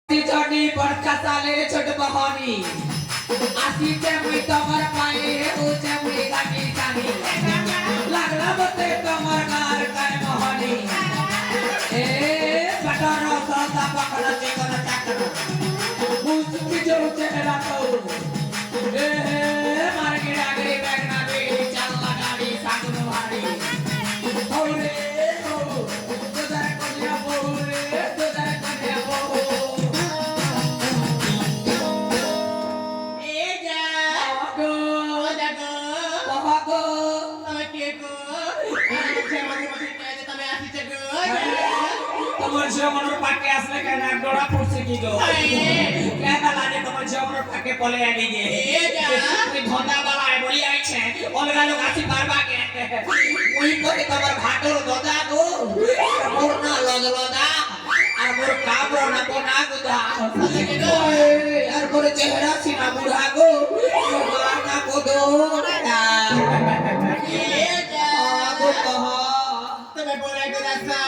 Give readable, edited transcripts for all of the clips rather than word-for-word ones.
जनी बड़का साले छोट बहनी आसी चमुई तमर पाए ओ चमुई गाटी सानी लागला बते तमर कार काय मोहनी ए पटरो सदा पकड़ के कर चाकर मुस्की जो चेहरा तो ए मार के आगे बैठना बे चल गाड़ी सागनो भारी ओरे ओ तुझा कोनिया बोरे तुझा कोनिया बोरे তোমার জীবনের পাকে আসলে কেন ডোরা পড়ছে কি গো কেন লাগে তোমার জীবনের পাকে পলে আনি গে তুই ধন্দা বালায় বলি আইছে অলগা লোক আসি পারবা কে ওই করে তোমার ভাটর দদা গো মোর না লদলদা আর মোর কাবর না কোনা গুদা আর করে চেহারা সিনা বুড়া গো মোর না কোদো না আগো কহ তুমি বলে গদাসা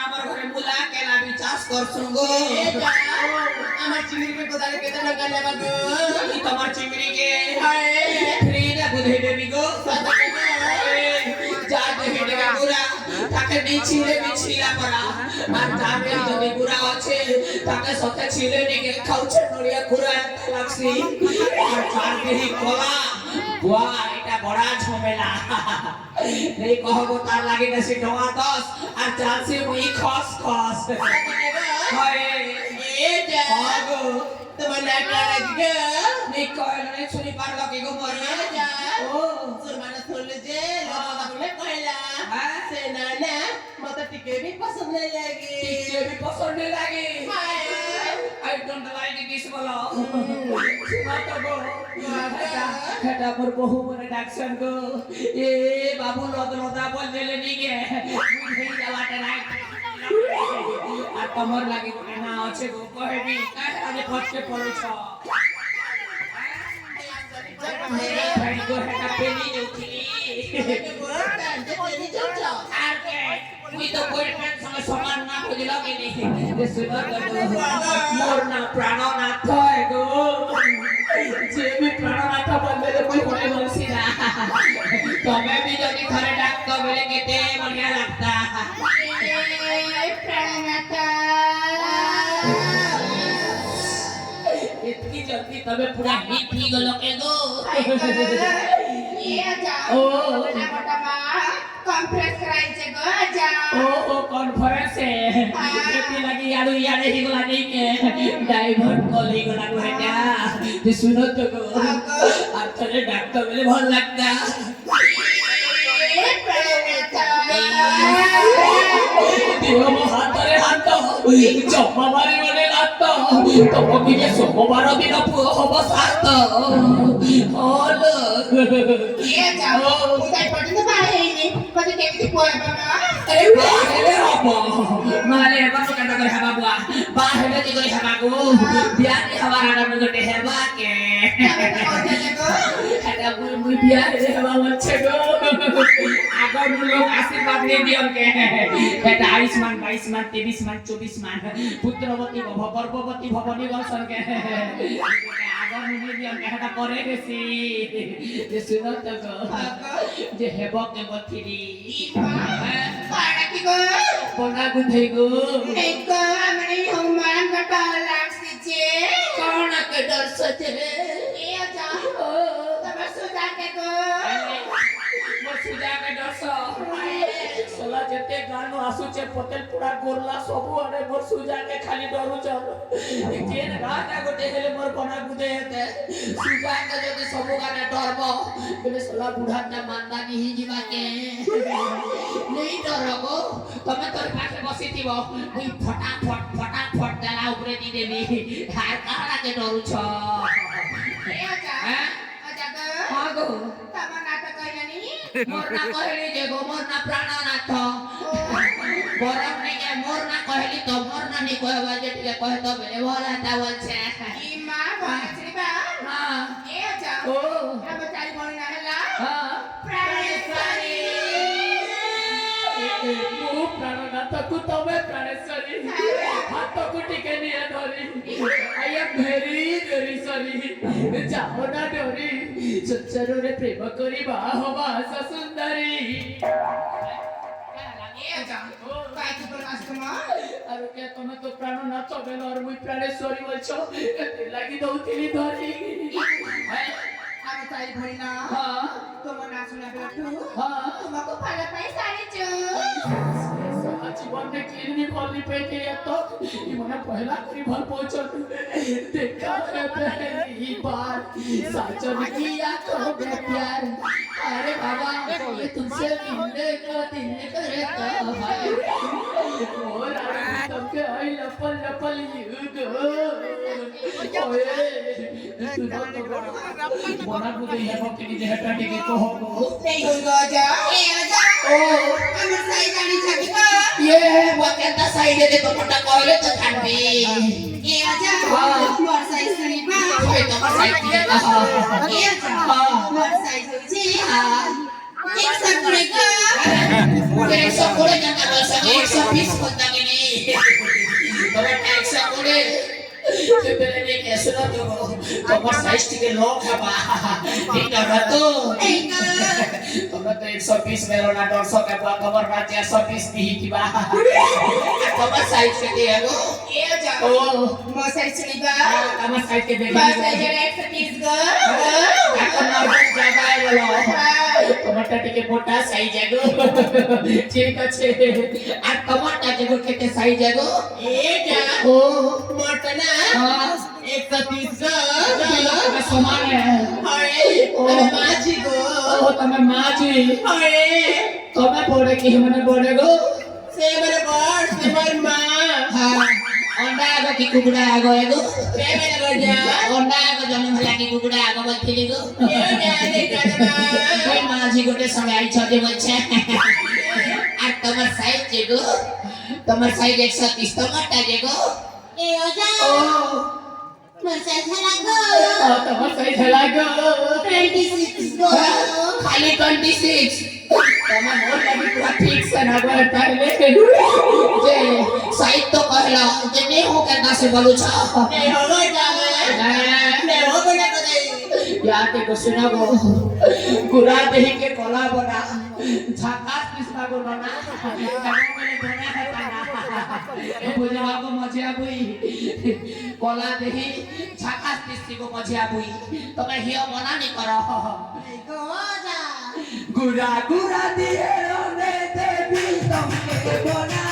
আমার ঘরে মুলা কেনা বিচাস করছুন গো আমার চিংড়ি কে কোদালে কেতে টাকা নেবা গো তোমার চিংড়ি কে ফ্রি না বুঝে দেবি গো যা দেবি টাকা গুড়া তাকে নিছিলে মিছিলা পড়া আর যাবে যদি গুড়া আছে তাকে সতে ছিলে নিকে খাউছে নড়িয়া গুড়া লাগছি আর চার দেহি কলা বুয়া এটা বড়া ঝমেলা এই কহবো তার লাগে না সে ডোয়া 10 আর চালছে মুই খস খস হয় এটা আগো তোমার লাগা লাগে নি কইলে শুনি পারলো কি গো মরে ও সুরমানা চলে যে লাগা বলে কইলা সে না না মতে টিকে भी पसंद नहीं लगी টিকে भी पसंद नहीं लगी I don't like this বলো মাতা গো এটা মোর বহু মনে ডাকছেন গো এ বাবু লদলদা বল দিলে নিগে বুঝেই যাওয়াটা নাই আর তোমার লাগি না আছে গো কহেবি আরে ফটকে পড়ছ ভাই গো এটা পেনি উঠিলি আর কে তুই তো বয়ফ্রেন্ড সঙ্গে সমান না বুঝিল কি নি যে সুন্দর মোর না প্রাণনাথ গো যে भी प्राणनाथ বলবে তো কই কোনে বলছি না তবে भी যদি ঘরে ডাকতো বলে কেতে বলিয়া লাগতা প্রাণনাথ इतनी जल्दी तबे पूरा हिट ही गलो के गो ये जाओ ओ टमाटमा कॉन्फ्रेंस करायचे गो जाओ ओ कॉन्फ्रेंस एती लगी याडू याडे ही गला नहीं के डाइवर्ट कॉलिंग गला को हेटा जे सुनो तो गो आतरे डॉक्टर बोले ভাল लगता ए प्रणता दियो हातरे हात चप्पा मारी बोले लागतो तमकी जे सोमवार दिन पुओ हबो सात हल ये जाओ उदय पड़िन बाहेनी पते केमिति पुओ बाबा अरे बाहेले हबो माले बाबा कटा करे हबा बुआ बाहेले जी करे हबा गो बियानी हबा आडम गटे हबा के এটা মুই বিয়া হবা হচ্ছে গো আগর লোক আশীর্বাদ দিয়ে দিও কে এটা 22 মান 23 মান 24 মান পুত্রবতী গর্ভবতী ভবনী বংশন কে আগর মুই দিও কে এটা করে গেছি যে শুনো তো গো যে হেব কে বথিরি পাড়া কি গো বনা গুধই গো এই গো আমরে হমান কটা লাগছে যে কোন কে ডরছে এ যা তবে সুজা কে গো মো সুজা কে ডরছো সলা যেতে গানো আসুছে পতেল পুরা গোরলা সবু আরে মোর সুজা কে খালি ডরুছ কেন গাটা গোটে হেলে মোর কোনা গুদে হেতে সুজা কে যদি সবু গানে ডরব বলে সলা বুঢ়াটা মান্দা নিহি যিবা কে নেই ডরবো তুমি তোর কাছে বসিতিব ওই ফটাফট দালা উপরে দি দেবি আর কাহাকে ডরুছ এ আচ্ছা আচ্ছা গো আগো তোমার নাটক কইলানি মোর না কইলি যে গো মোর না প্রাণনাথ বরং নিকে মোর না কইলি তো মোর না নি কইবা যে ঠিক কই তো বলে বলা তা বলছে ই মা বলছিলি বা হ্যাঁ এ আচ্ছা ও এটা চাই বলি না হলা হ্যাঁ প্রাণেশ্বরী ও প্রাণনাথ কু তবে প্রাণেশ্বরী হাত কু ସୁନ୍ଦରୀ ଯାଅ ନା ଡରି ଚଞ୍ଚରରେ ପ୍ରେମ କରିବା ହବା ଆସ ସୁନ୍ଦରୀ আর কে তুমি তো প্রাণ নাচ বেল আর মুই প্রাণেশ্বরী বলছো এতে লাগি দৌতিলি ধরি আমি তাই ভরি না হ্যাঁ তোমার না শুনে বেটু হ্যাঁ তোমাকে ভালো পাই সারিছো জীবনে কিরনি বললি পেটে এত মনে পহলা করি ভাল পৌঁছত দেখা पहली बार साजन किया करोगे प्यार अरे बाबा ये तुमसे मिलने को दिल करता है और तुमके आई लपल लपल युगो ओए मोना को ये भक्ति की जेहटा टिके को हो এই গজা ও আমার সাই জানি ছাকিবা ये वकेता साइड दे तो पटा कहले तो खाबी এ আজা মোর সাই শুনিবা ओए तो साइड की এ আজা মোর সাই হইছে एक सकरे का एक सौ कोड़े जाता है सगे 120 होता कि नहीं तो मैं 100 कोड़े तो पहले ने कैसे ना तो बस साइज के लोग है बा ठीक है तो तो मैं तो 120 मेरो ना 150 के बा खबर ना 120 दी की बा तो बस साइज के दिया गो ए आजा ओ मोर साई सुनिबा हम साइज के देखी बस साई जरा 130 गो এখন না জায়গা গেল টমেটো টিকে মোটা সাইজ আগো ঠিক আছে আর টমেটো কে খেতে সাইজ আগো ए जा ও मोटना हां 130 गो તમે সমান হরে ও মাঝি গো ও তুমি মাঝি হরে তুমি পড়ে কি মানে পড়ে গো সে মানে বড় সে মানে মা হ্যাঁ অন্ডা আগো কি কুকুড়া আগো এগো সে মানে গজা অন্ডা আগো জন্ম হলা কি কুকুড়া আগো বলছিলি গো এ যা দেখা না ওই মাঝি গোটে সঙ্গে আইছ যে বলছে আর তোমার সাইজ যে গো তোমার সাইজ 130 তোমারটা যে গো এ আজা ও মোর সাই ছাড়া গো তোমার সাইজ হলা গো 26 গো খালি 26 তোমার মোর লাগি পুরা ঠিক से ना गो ताले जे साइज तो कहला जे नहीं हो के ना से बोलू छ নে হলো যাবে নে হবে না কই याते को सुना गो गुरा देही के कोला बना झाकास किसना गो बना मैंने बना है तना ए बुझवा को मजिया बुई कोला देही झाकास किसती को मजिया बुई तो मैं हियो बना नहीं करो গজা गुरा गुरा दिए रोने देवी तुमके बना